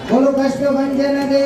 બોલો કષ્ટભંજન દેવ।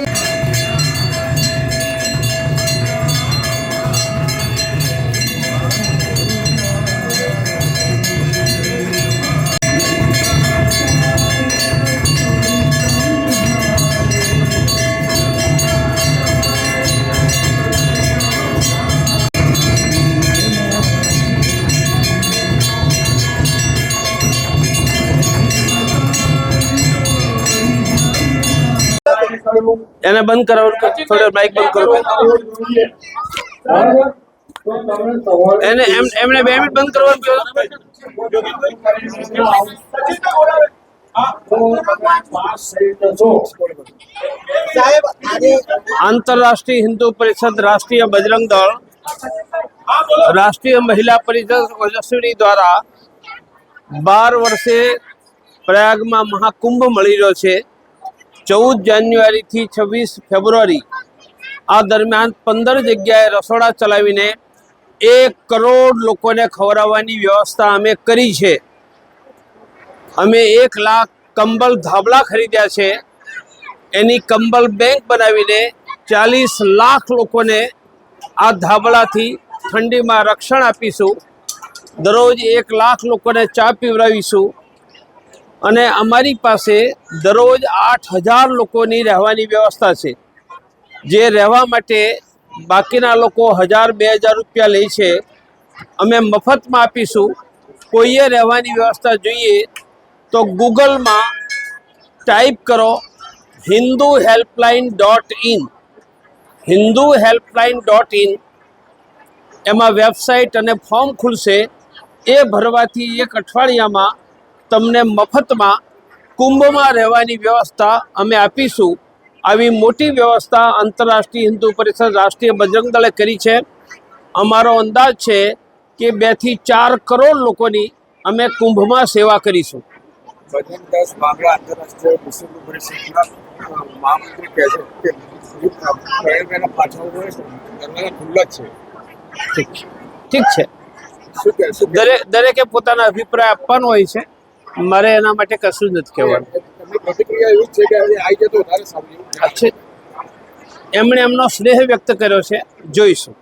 એને બંધ કરાવો, થોડો માઇક બંધ કરો એને, એમને 2 મિનિટ બંધ કરવાનું કહો। आंतरराष्ट्रीय हिंदू परिषद, राष्ट्रीय बजरंग दल, राष्ट्रीय महिला परिषद ओजस्विनी द्वारा 12 वर्षे प्रयाग में महाकुंभ मळी रह्यो छे। 14 जान्युआरी थी 26 फेब्रुआरी आ दरमियान 15 जग्याए रसोड़ा चलावीने 1 करोड़ लोकोने खवराववानी व्यवस्था अमे करी छे। अमे 1 लाख कंबल धाबळा खरीद्या छे। एनी कंबल बैंक बनावीने 40 लाख लोकोने आ धाबळाथी ठंडीमां रक्षण आपीशुं। दररोज 1 लाख लोकोने चा पीवरावीशुं અને અમારી પાસે દરરોજ 8000 લોકોની રહેવાની વ્યવસ્થા છે। જે રહેવા માટે બાકીના લોકો 1000-2000 રૂપિયા લે છે, અમે મફતમાં આપીશું। કોઈએ રહેવાની વ્યવસ્થા જોઈએ તો ગૂગલમાં ટાઈપ કરો hinduhelpline.in, hinduhelpline.in। એમાં વેબસાઇટ અને ફોર્મ ખુલશે। એ ભરવાથી 1 અઠવાડિયામાં तमने मफत में कुंभ में रहवानी व्यवस्था अमे आपीशुं। आवी मोटी व्यवस्था आंतरराष्ट्रीय हिंदू परिषद, राष्ट्रीय बजरंग दले करी छे। अमारो अंदाज छे कि 2 થી 4 करोड़ लोकोनी अमे कुंभ में सेवा करीशुं। बजरंग दास बांगड़ा आंतरराष्ट्रीय मुस्लिम परिषदना महामंत्री कहे छे कि प्रयागराजના પાછળ દરવાજા ખુલ્લા છે। ठीक है, दरेके पोताना अभिप्राय आपवानो होय छे। मारे एना माटे कशुं ज नथी कहेवानुं। प्रतिक्रिया एवी छे के आई जतो વધારે સારું। एमणे एमनो स्नेह व्यक्त कर्यो छे, जोईशुं।